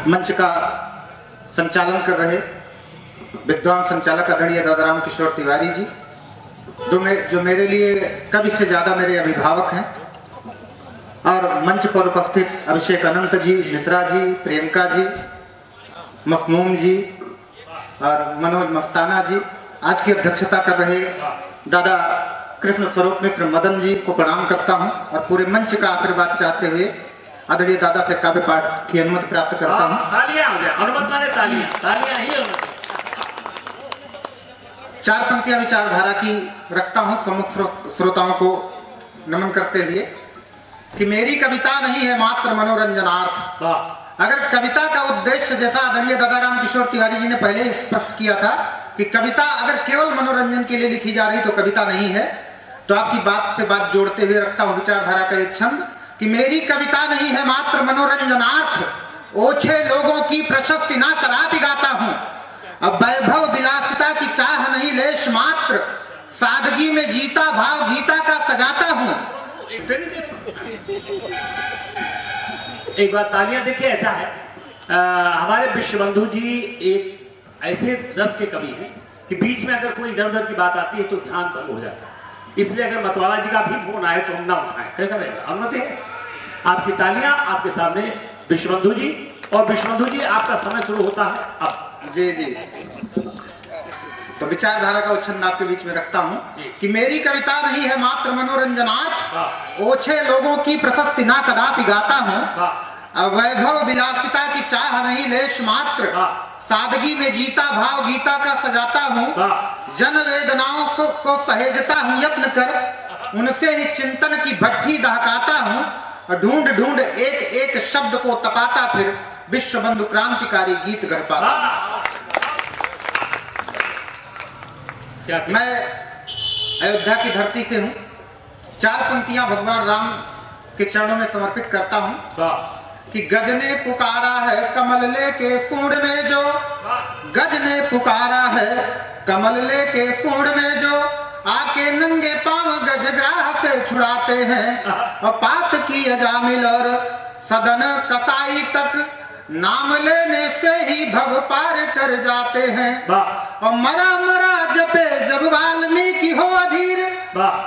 मंच का संचालन कर रहे विद्वान संचालक आदरणीय दादाराम किशोर तिवारी जी, जो मेरे लिए कभी से ज्यादा मेरे अभिभावक हैं, और मंच पर उपस्थित अभिषेक अनंत जी, मिश्रा जी, प्रियंका जी, मखमूम जी और मनोज मस्ताना जी, आज की अध्यक्षता कर रहे दादा कृष्ण स्वरूप मित्र मदन जी को प्रणाम करता हूं और पूरे मंच का आशीर्वाद चाहते हुए आदरणीय दादा से काव्य पाठ की अनुमति प्राप्त करता हूं। तालियां हो जाए, अनुमति माने तालियां, तालियां ही हो। चार पंक्तियां विचारधारा की रखता हूं सम्मुख श्रोताओं को नमन करते हुए कि मेरी कविता नहीं है मात्र मनोरंजनार्थ। अगर कविता का उद्देश्य, जैसा आदरणीय दादाराम किशोर तिवारी जी ने पहले ही स्पष्ट किया था कि कविता अगर केवल मनोरंजन के लिए लिखी जा रही तो कविता नहीं है, तो आपकी बात से बात जोड़ते हुए रखता हूं विचारधारा का एक छंद कि मेरी कविता नहीं है मात्र मनोरंजनार्थ, ओछे लोगों की प्रशस्ति ना करा बिगाता हूं, अब वैभव विलासिता की चाह नहीं लेश मात्र, सादगी में जीता भाव गीता का सजाता हूं। एक बात तालियां देखिए, ऐसा है हमारे विश्वबंधु जी एक ऐसे रस के कवि हैं कि बीच में अगर कोई इधर उधर की बात आती है तो ध्यान भंग हो जाता है, इसलिए अगर मतवाला जी का भी फोन आए तो हम ना उठाएं। कैसा रहेगा? अनुमति है आपकी? तालियां आपके सामने विश्वबंधु जी, और विश्वबंधु जी आपका समय शुरू होता है अब। जी जी, तो विचारधारा का उच्छंद आपके बीच में रखता हूं कि मेरी कविता नहीं है मात्र मनोरंजनार्थ, ओछे लोगों की प्रशस्ति ना कदापि गाता हूं, वैभव विलासिता की चाह नहीं लेश मात्र, सादगी में जीता भाव गीता का सजाता हूं, जन वेदनाओं को सहेजता हूं यत्न कर, उनसे ही चिंतन की भट्ठी दहकाता हूं, ढूंढ ढूंढ एक एक शब्द को तपाता फिर विश्वबंधु क्रांतिकारी गीत गढ़ पाता। मैं अयोध्या की धरती पे हूँ, चार पंक्तियां भगवान राम के चरणों में समर्पित करता हूँ कि गज ने पुकारा है कमल लेके सूंड में जो, गज ने पुकारा है कमल लेके सूंड में जो, आके नंगे पांव गजग्राह से छुड़ाते हैं, और पात की अजामिल और सदन कसाई तक नाम लेने से ही भव पार कर जाते हैं, और मरा मरा जपे जब वाल्मीकि हो अधीर,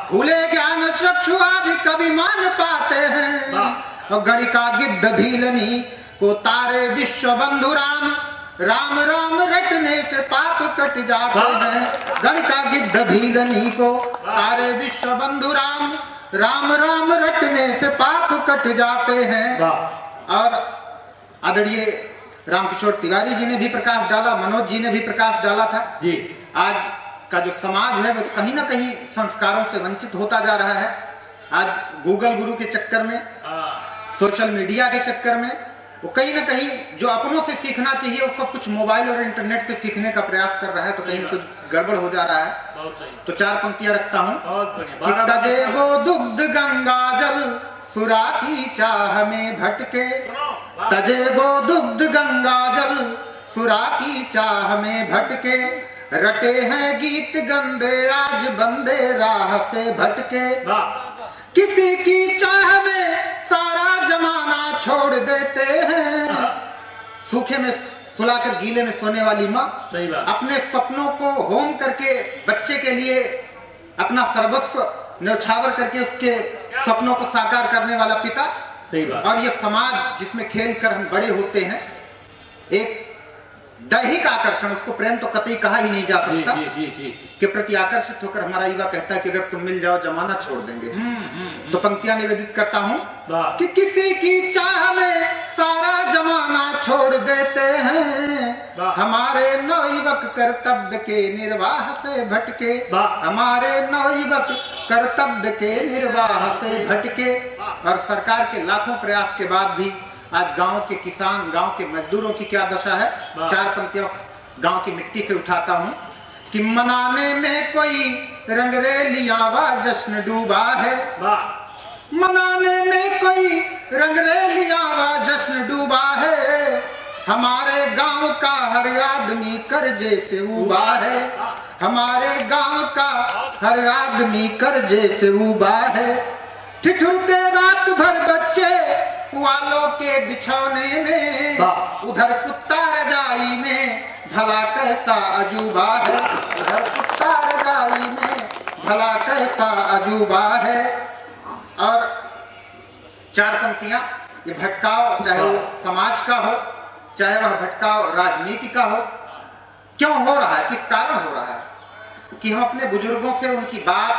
खुले ज्ञान चक्षुआदि कवि मान पाते हैं, और गणिका गिद्ध भीलनी को तारे विश्वबंधु राम, राम राम रटने से पाप कट जाते हैं, गणिका गिद्ध भीलनी को तारे विश्वबंधु राम, राम राम रटने से पाप कट जाते हैं। और आदरणीय रामकिशोर तिवारी जी ने भी प्रकाश डाला, मनोज जी ने भी प्रकाश डाला था जी। आज का जो समाज है वो कहीं ना कहीं संस्कारों से वंचित होता जा रहा है। आज गूगल गुरु के चक्कर में, सोशल मीडिया के चक्कर में वो कहीं ना कहीं जो अपनों से सीखना चाहिए वो सब कुछ मोबाइल और इंटरनेट से सीखने का प्रयास कर रहा है, तो कहीं कुछ गड़बड़ हो जा रहा है। तो चार पंक्तियां रखता हूँ कि तजे गो दुग्ध गंगा जल सुरा की चाह में भटके, तजे गो दुग्ध गंगा जल सुरा की चाह में भटके, रटे हैं गीत गंदे आज बंदे राह से भटके, किसी की चाह में सारा जमाना छोड़ देते हैं, सूखे में सुलाकर गीले में सोने वाली माँ, अपने सपनों को होम करके बच्चे के लिए अपना सर्वस्व न्यौछावर करके उसके सपनों को साकार करने वाला पिता, सही बात। और ये समाज जिसमें खेल कर हम बड़े होते हैं, एक दैहिक आकर्षण, उसको प्रेम तो कतई कहा ही नहीं जा सकता, के प्रति आकर्षित होकर हमारा युवा कहता है कि अगर तुम मिल जाओ जमाना छोड़ देंगे। तो पंक्तियां निवेदित करता हूं कि किसी की चाह में सारा जमाना छोड़ देते हैं, हमारे नवयुवक कर्तव्य के निर्वाह से भटके, हमारे नवयुवक कर्तव्य के निर्वाह से भटके। और सरकार के लाखों प्रयास के बाद भी आज गांव के किसान, गांव के मजदूरों की क्या दशा है। चार पंक्तियां गांव की मिट्टी से उठाता हूं कि मनाने में कोई रंगरेलियां वा जश्न डूबा है, मनाने में कोई रंगरेलियां वा जश्न डूबा है, हमारे गांव का हर आदमी कर्जे से उबा है, हमारे गांव का हर आदमी कर्जे से उबा है, ठिठुरते रात भर बच्चे पुआलों के बिछौने में, उधर कुत्ता रजाई में, भला कैसा अजूबा है, उधर कुत्ता रजाई में, भला कैसा अजूबा है। और 4 पंक्तियां, ये भटकाव चाहे वो समाज का हो, चाहे वह भटकाव राजनीति का हो, क्यों हो रहा है, किस कारण हो रहा है कि हम अपने बुजुर्गों से उनकी बात,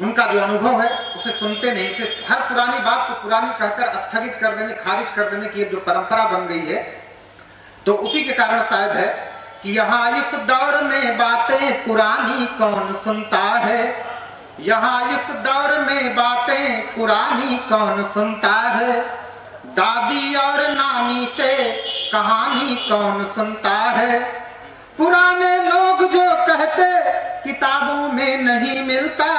उनका जो अनुभव है उसे सुनते नहीं, उसे हर पुरानी बात को पुरानी कहकर स्थगित कर देने, खारिज कर देने की एक जो परंपरा बन गई है, तो उसी के कारण शायद है कि यहाँ इस दौर में बातें पुरानी कौन सुनता है, यहाँ इस दौर में बातें पुरानी कौन सुनता है, दादी और नानी से कहानी कौन सुनता है, पुराने लोग जो कहते किताबों में नहीं मिलता,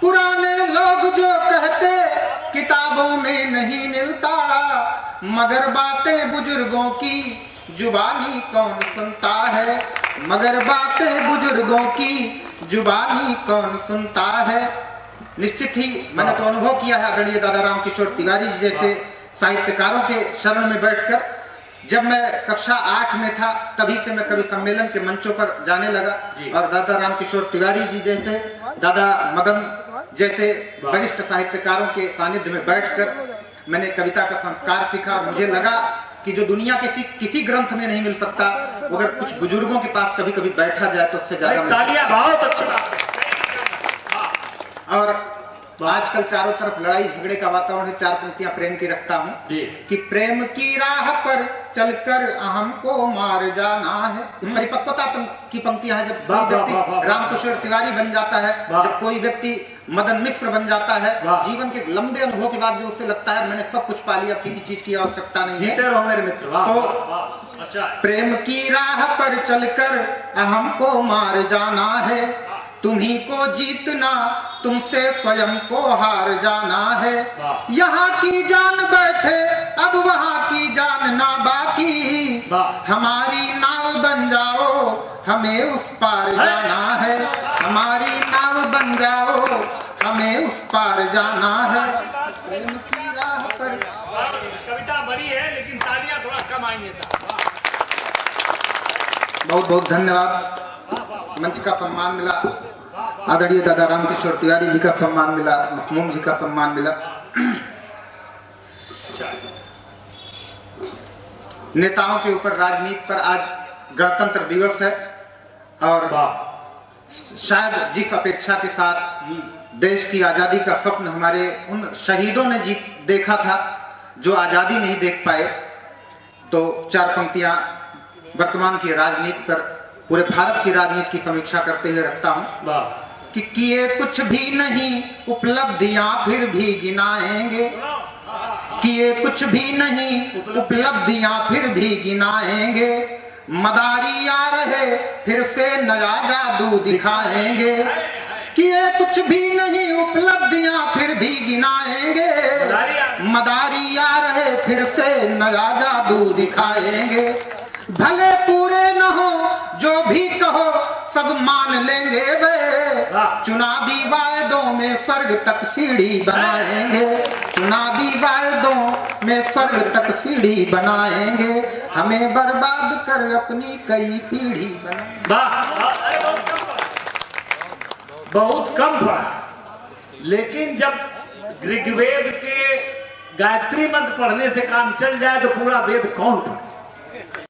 पुराने लोग जो कहते किताबों में नहीं मिलता, मगर बातें बुजुर्गों की जुबानी कौन सुनता है, मगर बातें बुजुर्गों की जुबानी कौन सुनता है। निश्चित ही मैंने तो अनुभव किया है आदरणीय दादा राम किशोर तिवारी जी जैसे साहित्यकारों के शरण में बैठकर। जब मैं कक्षा 8 में था तभी से मैं कवि सम्मेलन के मंचों पर जाने लगा और दादा राम किशोर तिवारी जी जैसे, दादा मदन जैसे वरिष्ठ साहित्यकारों के सानिध्य में बैठकर मैंने कविता का संस्कार सीखा। और मुझे लगा कि जो दुनिया के किसी ग्रंथ में नहीं मिल सकता, अगर कुछ बुजुर्गों के पास कभी कभी बैठा जाए तो उससे ज्यादा। और आजकल चारों तरफ लड़ाई झगड़े का वातावरण है। 4 पंक्तियां प्रेम की रखता हूँ कि प्रेम की राह पर चलकर हमको मार जाना है। परिपक्वता की पंक्तियां हैं। जब कोई व्यक्ति रामकिशोर तिवारी बन जाता है, जब कोई व्यक्ति मदन मिश्र बन जाता है, जीवन के लंबे अनुभव के बाद जो उसे लगता है मैंने सब कुछ पा लिया, किसी चीज की आवश्यकता नहीं है, मेरे मित्र। तो प्रेम की राह पर चलकर हमको मार जाना है, तुम्ही को जीतना तुमसे स्वयं को हार जाना है, यहाँ की जान बैठे अब वहाँ की जान ना बाकी, हमारी नाव बन जाओ हमें उस पार जाना है, हमारी नाव बन जाओ हमें उस पार जाना है। प्रेम की राह पर। कविता बड़ी है लेकिन तालियां थोड़ा कम आई है। बहुत बहुत धन्यवाद। मंच का सम्मान मिला, आदरणीय दादा राम किशोर तिवारी जी का सम्मान मिला, मखमूम जी का सम्मान मिला। नेताओं के ऊपर राजनीति पर आज गणतंत्र दिवस है और शायद जिस अपेक्षा के साथ देश की आजादी का स्वप्न हमारे उन शहीदों ने देखा था जो आजादी नहीं देख पाए, तो 4 पंक्तियां वर्तमान की राजनीति पर, पूरे भारत की राजनीति की समीक्षा करते हुए रखता हूं कि किए कुछ भी नहीं उपलब्धियां फिर भी गिनाएंगे, किए कुछ भी नहीं उपलब्धियां फिर भी गिनाएंगे, मदारी आ रहे फिर से नया जादू दिखाएंगे, किए कुछ भी नहीं उपलब्धियां फिर भी गिनाएंगे, मदारी आ रहे फिर से नया जादू दिखाएंगे, भले पूरे न हो जो भी कहो सब मान लेंगे वे, चुनावी वायदों में स्वर्ग तक सीढ़ी बनाएंगे, चुनावी वायदों में स्वर्ग तक सीढ़ी बनाएंगे, हमें बर्बाद कर अपनी कई पीढ़ी बनाएंगे। बहुत कम पढ़ा, लेकिन जब ऋग्वेद के गायत्री मंत्र पढ़ने से काम चल जाए तो पूरा वेद कौन पढ़े।